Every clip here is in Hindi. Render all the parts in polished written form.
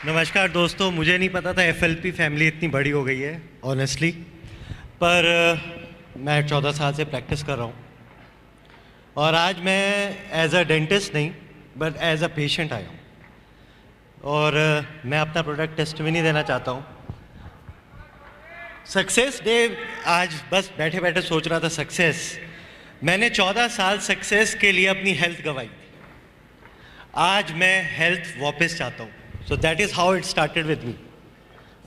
नमस्कार दोस्तों, मुझे नहीं पता था एफएलपी फैमिली इतनी बड़ी हो गई है ऑनेस्टली। पर मैं 14 साल से प्रैक्टिस कर रहा हूँ और आज मैं एज अ डेंटिस्ट नहीं बट एज अ पेशेंट आया हूँ और मैं अपना प्रोडक्ट टेस्टिमनी देना चाहता हूँ। सक्सेस डे आज बस बैठे बैठे सोच रहा था सक्सेस। मैंने 14 साल सक्सेस के लिए अपनी हेल्थ गंवाई थी। आज मैं हेल्थ वापस चाहता हूँ। So that is how it started with me.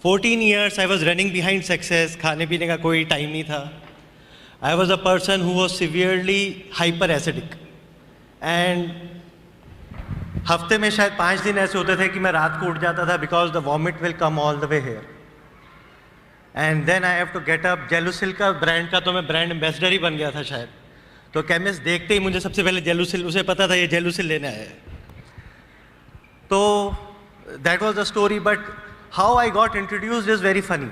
14 years I was running behind success. खाने पीने का कोई टाइम नहीं था. I was a person who was severely hyper acidic. And हफ्ते में शायद 5 दिन ऐसे होते थे कि मैं रात को उठ जाता था because the vomit will come all the way here. And then I have to get up. Gelusil का ब्रांड का तो मैं ब्रांड एम्बेसडर ही बन गया था शायद. तो केमिस्ट देखते ही मुझे सबसे पहले जेलुसिल, उसे पता था ये जेलुसिल लेने आया है. तो that was the story, but how I got introduced is very funny.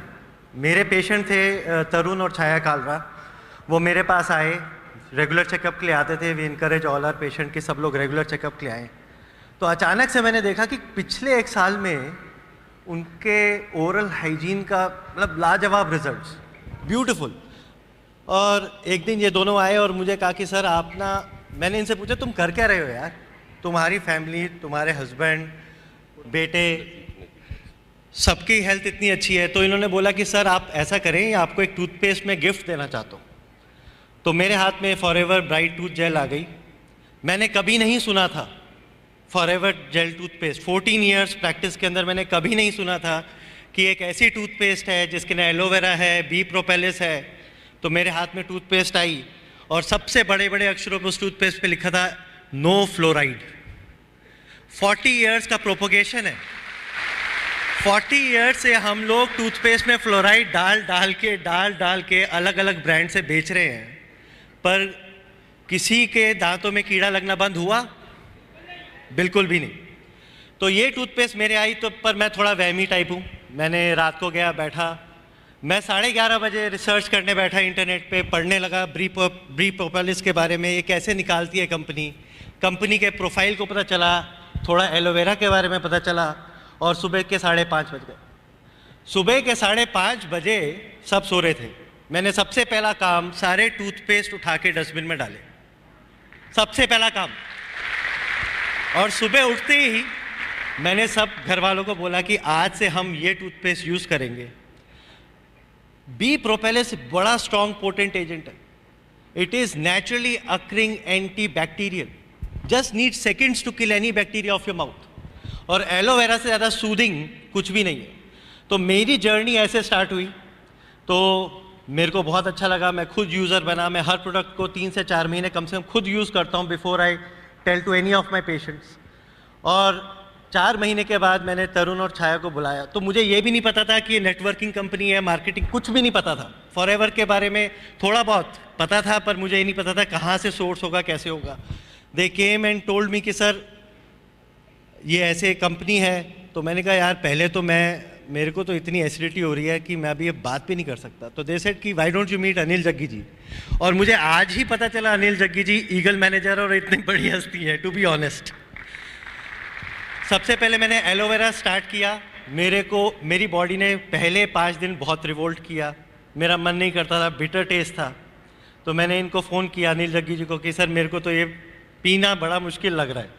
मेरे पेशेंट थे तरुण और छाया कालरा. वो मेरे पास आए, रेगुलर चेकअप के लिए आते थे. We encourage all our patient कि सब लोग रेगुलर चेकअप के लिए आए. तो अचानक से मैंने देखा कि पिछले 1 साल में उनके ओरल हाइजीन का मतलब लाजवाब रिजल्ट्स, ब्यूटीफुल. और एक दिन ये दोनों आए और मुझे कहा कि सर आप ना, मैंने इनसे पूछा तुम कर क्या रहे हो यार, तुम्हारी फैमिली, तुम्हारे हस्बैंड, बेटे, सबकी हेल्थ इतनी अच्छी है. तो इन्होंने बोला कि सर आप ऐसा करें, आपको एक टूथपेस्ट में गिफ्ट देना चाहता हूँ. तो मेरे हाथ में फॉरएवर ब्राइट टूथ जेल आ गई. मैंने कभी नहीं सुना था forever jail toothpaste. 14 years practice के अंदर मैंने कभी नहीं सुना था कि एक ऐसी टूथपेस्ट है जिसके ना एलोवेरा है, बी प्रोपेलिस है. तो मेरे हाथ में टूथपेस्ट आई और सबसे बड़े बड़े अक्षरों पर उस टूथपेस्ट पे लिखा था नो फ्लोराइड. 40 इयर्स का प्रोपोगेशन है. 40 इयर्स से हम लोग टूथपेस्ट में फ्लोराइड डाल के अलग अलग ब्रांड से बेच रहे हैं. पर किसी के दांतों में कीड़ा लगना बंद हुआ? बिल्कुल भी नहीं. तो ये टूथपेस्ट मेरे आई तो, पर मैं थोड़ा वहमी टाइप हूँ. मैंने रात को गया, बैठा, मैं 11:30 बजे रिसर्च करने बैठा, इंटरनेट पे पढ़ने लगा ब्री प्रोपेलिस के बारे में. ये कैसे निकालती है कंपनी के प्रोफाइल को पता चला, थोड़ा एलोवेरा के बारे में पता चला. और सुबह के 5:30 बज गए. सुबह के 5:30 बजे सब सो रहे थे. मैंने सबसे पहला काम सारे टूथपेस्ट उठा के डस्टबिन में डाले. सबसे पहला काम. और सुबह उठते ही मैंने सब घर वालों को बोला कि आज से हम ये टूथपेस्ट यूज़ करेंगे. बी प्रोपेलिस बड़ा स्ट्रॉन्ग पोटेंट एजेंट है. It is naturally occurring anti bacterial. Just need seconds to kill any bacteria of your mouth. और एलोवेरा से ज़्यादा सूदिंग कुछ भी नहीं है. तो मेरी जर्नी ऐसे स्टार्ट हुई. तो मेरे को बहुत अच्छा लगा, मैं खुद यूज़र बना. मैं हर प्रोडक्ट को 3 से 4 महीने कम से कम खुद यूज़ करता हूँ before I tell to any of my patients. और 4 महीने के बाद मैंने तरुण और छाया को बुलाया. तो मुझे ये भी नहीं पता था कि ये नेटवर्किंग कंपनी है, मार्केटिंग, कुछ भी नहीं पता था. फॉरएवर के बारे में थोड़ा बहुत पता था, पर मुझे ये नहीं पता था कहाँ से सोर्स होगा, कैसे होगा. दे केम एंड टोल्ड मी कि सर ये ऐसे कंपनी है. तो मैंने कहा यार पहले तो मेरे को तो इतनी एसिडिटी हो रही है कि मैं अभी ये बात भी नहीं कर सकता. तो दे सेड कि why don't you meet Anil Jaggi ji. और मुझे आज ही पता चला अनिल जग्गी जी ईगल मैनेजर और इतनी बड़ी हस्ती है, टू बी ऑनेस्ट. सबसे पहले मैंने एलोवेरा स्टार्ट किया. मेरी बॉडी ने पहले 5 दिन बहुत रिवोल्ट किया. मेरा मन नहीं करता था, बिटर टेस्ट था. तो मैंने इनको फ़ोन किया अनिल जग्गी जी को कि सर मेरे को तो ये पीना बड़ा मुश्किल लग रहा है.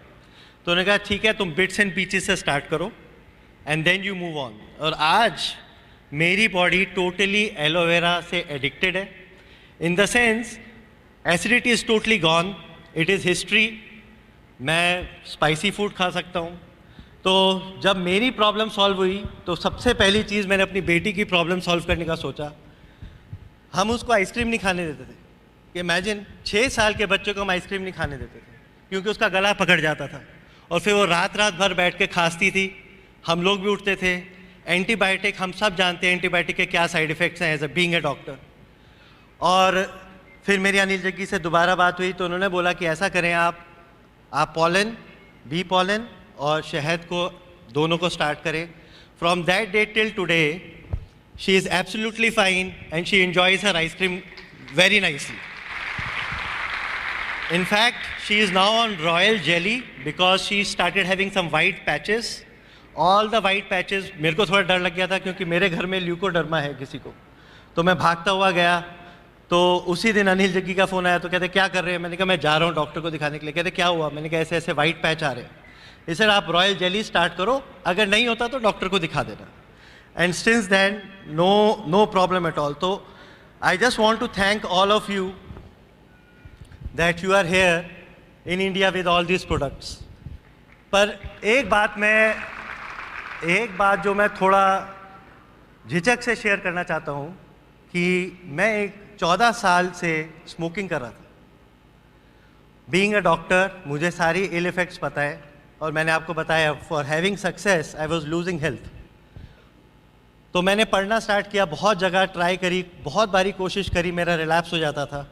तो उन्होंने कहा ठीक है, तुम बिट्स एंड पीचेस से स्टार्ट करो and then you move on. और आज मेरी बॉडी टोटली एलोवेरा से एडिक्टेड है. In the sense acidity is totally gone. It is history. मैं स्पाइसी फूड खा सकता हूँ. तो जब मेरी प्रॉब्लम सॉल्व हुई तो सबसे पहली चीज़ मैंने अपनी बेटी की प्रॉब्लम सॉल्व करने का सोचा. हम उसको आइसक्रीम नहीं खाने देते थे. कि इमेजिन 6 साल के बच्चों को हम आइसक्रीम नहीं खाने देते थे क्योंकि उसका गला पकड़ जाता था. और फिर वो रात भर बैठ के खांसती थी. हम लोग भी उठते थे. एंटीबायोटिक, हम सब जानते हैं एंटीबायोटिक के क्या साइड इफ़ेक्ट्स हैं as a being a doctor. और फिर मेरी अनिल जग्गी से दोबारा बात हुई तो उन्होंने बोला कि ऐसा करें, आप पॉलन, बी पॉलन और शहद को दोनों को स्टार्ट करें. From that day till today she is absolutely fine and she enjoys her ice cream very nicely. In fact, she is now on royal jelly because she started having some white patches all the white patches. मेरे को थोड़ा डर लग गया था क्योंकि मेरे घर में ल्यूकोडर्मा है किसी को, तो मैं भागता हुआ गया। तो उसी दिन अनिल जग्गी का फ़ोन आया, तो कहते क्या कर रहे हैं? मैंने कहा मैं जा रहा हूँ डॉक्टर को दिखाने के लिए। कहते क्या हुआ? मैंने कहा ऐसे ऐसे वाइट पैच आ रहे हैं। इसे आप रॉयल जेली स्टार्ट करो, अगर नहीं होता तो डॉक्टर को दिखा देना। And since then no problem at all. तो I just want to thank all of you that you are here in India with all this products. पर एक बात जो मैं थोड़ा झिझक से शेयर करना चाहता हूँ कि मैं 14 साल से स्मोकिंग कर रहा था। बीइंग अ डॉक्टर मुझे सारी इल इफेक्ट्स पता है, और मैंने आपको बताया for having success I was losing health. तो मैंने पढ़ना स्टार्ट किया, बहुत जगह ट्राई करी, बहुत बारी कोशिश करी, मेरा रिलैप्स हो जाता था।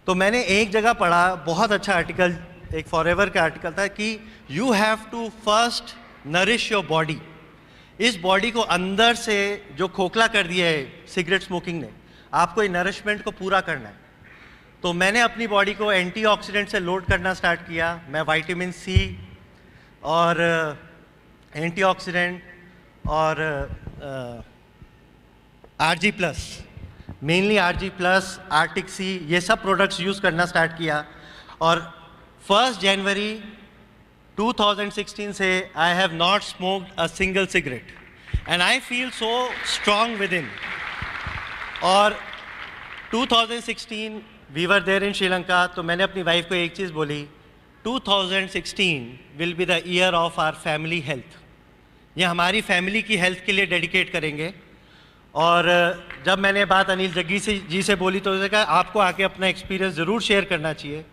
तो मैंने एक जगह पढ़ा, बहुत अच्छा आर्टिकल, एक फॉरएवर का आर्टिकल था कि you have to first nourish your body. इस बॉडी को अंदर से जो खोखला कर दिया है सिगरेट स्मोकिंग ने, आपको ये नरिशमेंट को पूरा करना है। तो मैंने अपनी बॉडी को एंटीऑक्सीडेंट से लोड करना स्टार्ट किया। मैं विटामिन सी और एंटीऑक्सीडेंट और RG plus, mainly RG plus, Arctic C, ये सब प्रोडक्ट्स यूज़ करना स्टार्ट किया। और 1 जनवरी 2016 से I have not smoked a single cigarette and I feel so strong within. और 2016 we were there in Sri Lanka, तो मैंने अपनी वाइफ को एक चीज़ बोली, 2016 will be the year of our family health. ये हमारी फैमिली की हेल्थ के लिए डेडिकेट करेंगे। और जब मैंने बात अनिल जग्गी जी से बोली तो उसने कहा आपको आके अपना एक्सपीरियंस ज़रूर शेयर करना चाहिए।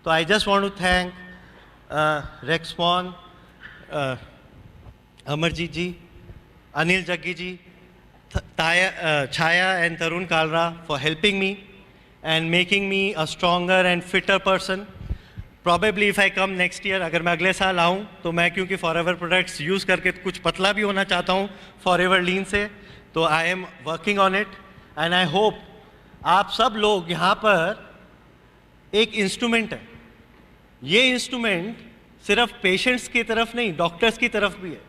तो I just want to thank Rexmon, Amarjeet ji, Anil Jaggi ji, Chaya and Tarun Kalra for helping me and making me a stronger and fitter person. Probably if I come next year, अगर मैं अगले साल आऊँ तो मैं, क्योंकि फॉरएवर प्रोडक्ट्स यूज़ करके कुछ पतला भी होना चाहता हूँ फॉरएवर लीन से, तो I am working on it and I hope आप सब लोग यहाँ पर, एक इंस्ट्रूमेंट है, ये इंस्ट्रूमेंट सिर्फ पेशेंट्स की तरफ नहीं, डॉक्टर्स की तरफ भी है।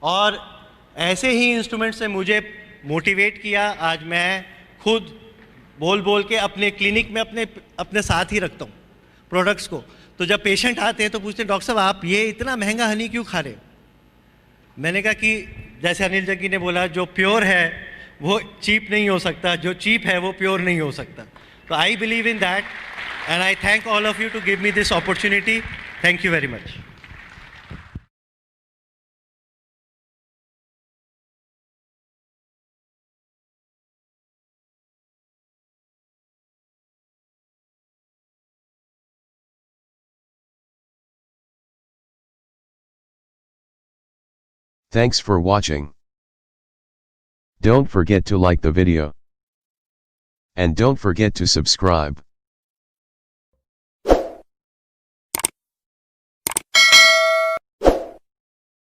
और ऐसे ही इंस्ट्रूमेंट से मुझे मोटिवेट किया। आज मैं खुद बोल बोल के अपने क्लिनिक में अपने साथ ही रखता हूँ प्रोडक्ट्स को। तो जब पेशेंट आते हैं तो पूछते हैं डॉक्टर साहब आप ये इतना महंगा हनी क्यों खा रहे हो? मैंने कहा कि जैसे अनिल जग्गी ने बोला, जो प्योर है वो चीप नहीं हो सकता, जो चीप है वो प्योर नहीं हो सकता। तो I believe in that and I thank all of you to give me this opportunity. Thank you very much. Thanks for watching. Don't forget to like the video. And don't forget to subscribe.